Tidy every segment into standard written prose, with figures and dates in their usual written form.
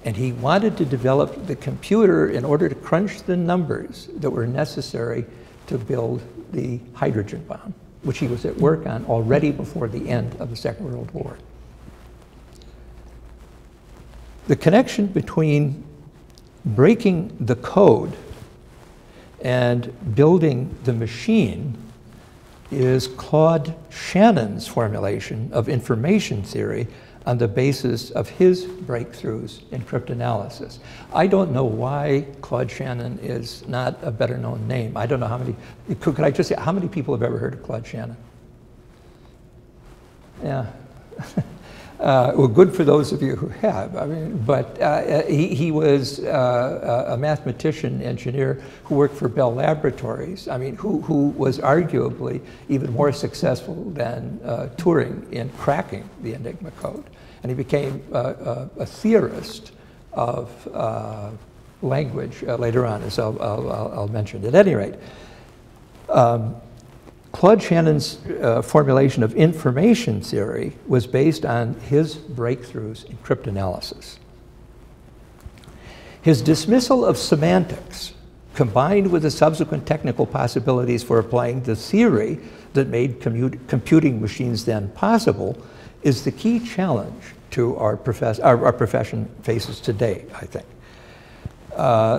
And he wanted to develop the computer in order to crunch the numbers that were necessary to build the hydrogen bomb, which he was at work on already before the end of the Second World War. The connection between breaking the code and building the machine is Claude Shannon's formulation of information theory on the basis of his breakthroughs in cryptanalysis. I don't know why Claude Shannon is not a better known name. I don't know how many, could I just say, how many people have ever heard of Claude Shannon? Yeah. Well, good for those of you who have. I mean, but he was a mathematician, engineer who worked for Bell Laboratories. I mean, who was arguably even more successful than Turing in cracking the Enigma code. And he became a theorist of language later on, as I'll mention. At any rate, Claude Shannon's formulation of information theory was based on his breakthroughs in cryptanalysis. His dismissal of semantics, combined with the subsequent technical possibilities for applying the theory that made computing machines then possible, is the key challenge to our profession faces today, I think.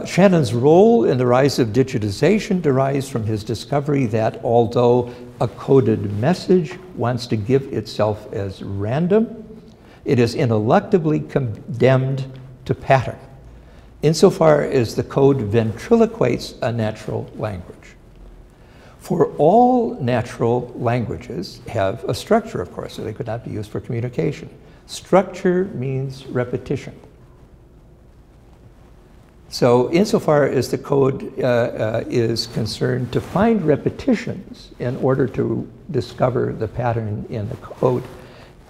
Shannon's role in the rise of digitization derives from his discovery that although a coded message wants to give itself as random, it is ineluctably condemned to pattern, insofar as the code ventriloquates a natural language. For all natural languages have a structure, of course, so they could not be used for communication. Structure means repetition. So insofar as the code is concerned to find repetitions in order to discover the pattern in the code,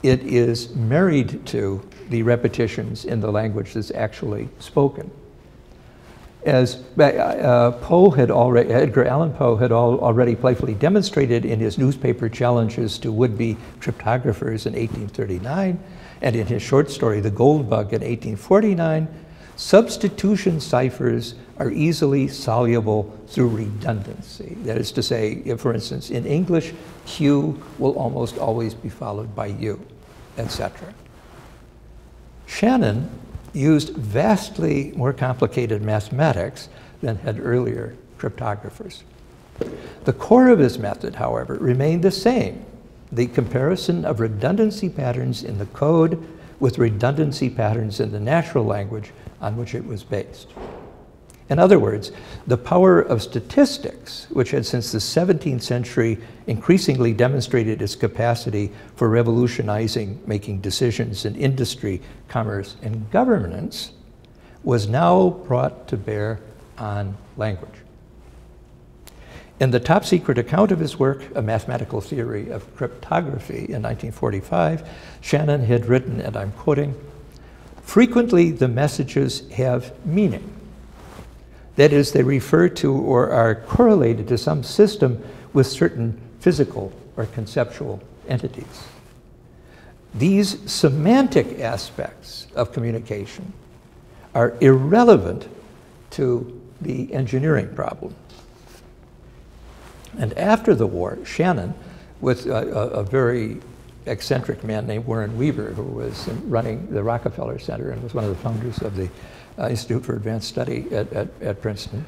it is married to the repetitions in the language that's actually spoken. As Edgar Allan Poe had already playfully demonstrated in his newspaper challenges to would-be cryptographers in 1839, and in his short story, The Gold Bug, in 1849, substitution ciphers are easily soluble through redundancy. That is to say, if, for instance, in English, Q will almost always be followed by U, etc. Shannon used vastly more complicated mathematics than had earlier cryptographers. The core of his method, however, remained the same: the comparison of redundancy patterns in the code with redundancy patterns in the natural language on which it was based. In other words, the power of statistics, which had since the 17th century increasingly demonstrated its capacity for revolutionizing making decisions in industry, commerce, and governance, was now brought to bear on language. In the top secret account of his work, A Mathematical Theory of Cryptography, in 1945, Shannon had written, and I'm quoting, "Frequently the messages have meaning. That is, they refer to or are correlated to some system with certain physical or conceptual entities. These semantic aspects of communication are irrelevant to the engineering problem." And after the war, Shannon, with a very eccentric man named Warren Weaver, who was running the Rockefeller Center and was one of the founders of the Institute for Advanced Study at Princeton,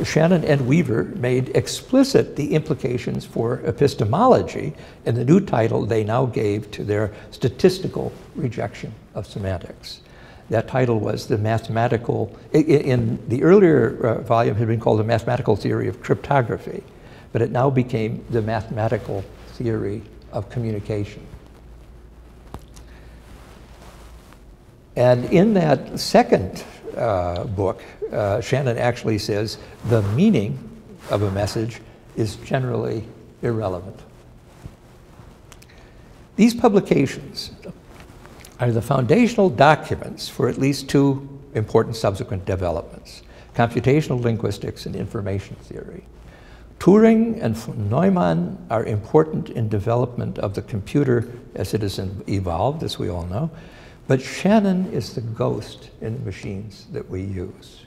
Shannon and Weaver made explicit the implications for epistemology in the new title they now gave to their statistical rejection of semantics. That title was the mathematical, in the earlier volume had been called the Mathematical Theory of Cryptography, but it now became the Mathematical Theory of Communication. And in that second book, Shannon actually says the meaning of a message is generally irrelevant. These publications are the foundational documents for at least two important subsequent developments: computational linguistics and information theory. Turing and von Neumann are important in development of the computer as it has evolved, as we all know, But Shannon is the ghost in the machines that we use.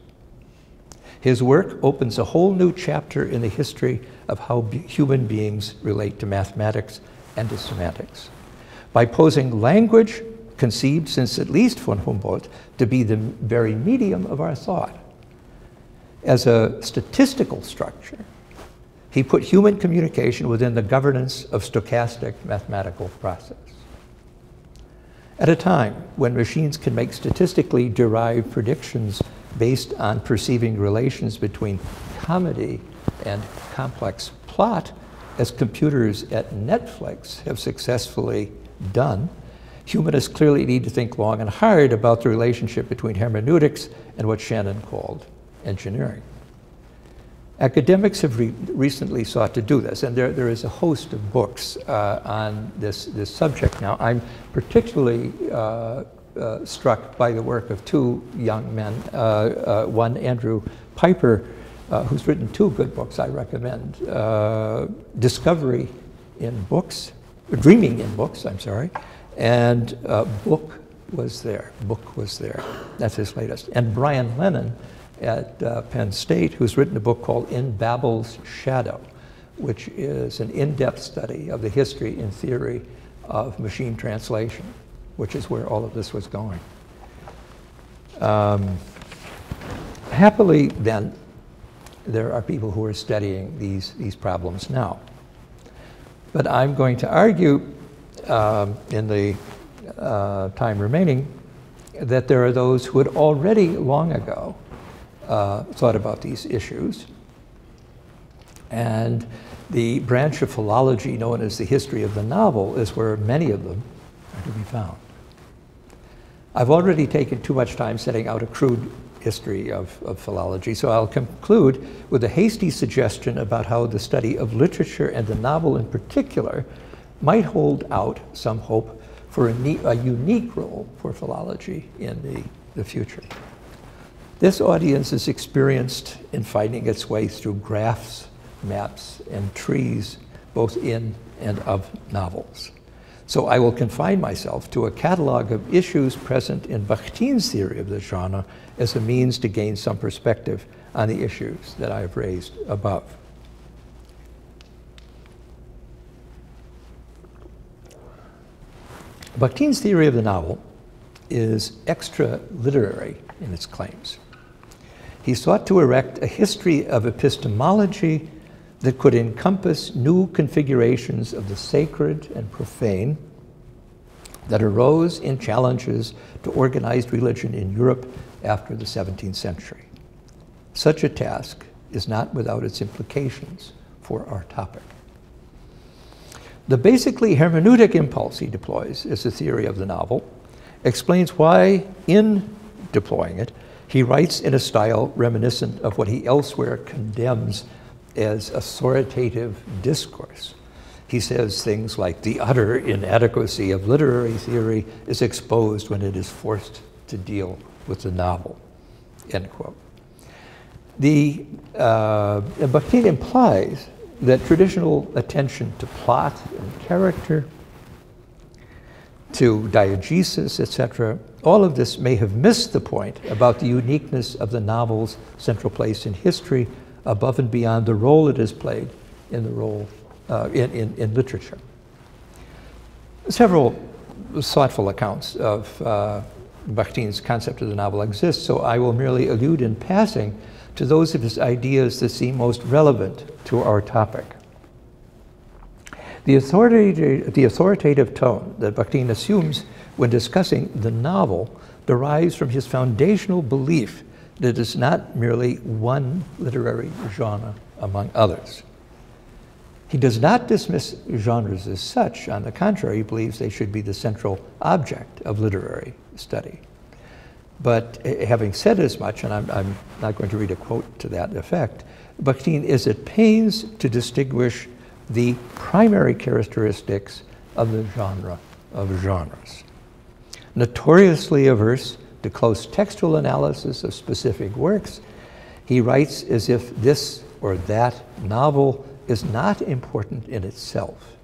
His work opens a whole new chapter in the history of how human beings relate to mathematics and to semantics. By posing language, conceived since at least von Humboldt, to be the very medium of our thought, as a statistical structure, he put human communication within the governance of stochastic mathematical process. At a time when machines can make statistically derived predictions based on perceiving relations between comedy and complex plot, as computers at Netflix have successfully done, humanists clearly need to think long and hard about the relationship between hermeneutics and what Shannon called engineering. Academics have recently sought to do this, and there is a host of books on this subject now. I'm particularly struck by the work of two young men, one Andrew Piper, who's written two good books I recommend, Discovery in Books, Dreaming in Books, I'm sorry, and Book Was There. That's his latest. And Brian Lennon at Penn State, who's written a book called In Babel's Shadow, which is an in-depth study of the history and theory of machine translation, which is where all of this was going. Happily, then, there are people who are studying these problems now. But I'm going to argue in the time remaining that there are those who had already long ago thought about these issues. And the branch of philology known as the history of the novel is where many of them are to be found. I've already taken too much time setting out a crude history of philology, so I'll conclude with a hasty suggestion about how the study of literature and the novel in particular might hold out some hope for a unique role for philology in the future. This audience is experienced in finding its way through graphs, maps, and trees, both in and of novels. So I will confine myself to a catalog of issues present in Bakhtin's theory of the genre as a means to gain some perspective on the issues that I have raised above. Bakhtin's theory of the novel is extra-literary in its claims. He sought to erect a history of epistemology that could encompass new configurations of the sacred and profane that arose in challenges to organized religion in Europe after the 17th century. Such a task is not without its implications for our topic. The basically hermeneutic impulse he deploys as a theory of the novel explains why, in deploying it, he writes in a style reminiscent of what he elsewhere condemns as authoritative discourse. He says things like, the utter inadequacy of literary theory is exposed when it is forced to deal with the novel, end quote. Bakhtin implies that traditional attention to plot and character, to diegesis, etc., all of this may have missed the point about the uniqueness of the novel's central place in history, above and beyond the role it has played in the role in literature. Several thoughtful accounts of Bakhtin's concept of the novel exist, so I will merely allude in passing to those of his ideas that seem most relevant to our topic. The authoritative tone that Bakhtin assumes when discussing the novel derives from his foundational belief that it is not merely one literary genre among others. He does not dismiss genres as such. On the contrary, he believes they should be the central object of literary study. But having said as much, and I'm not going to read a quote to that effect, Bakhtin is at pains to distinguish the primary characteristics of the genre of genres. Notoriously averse to close textual analysis of specific works, he writes as if this or that novel is not important in itself.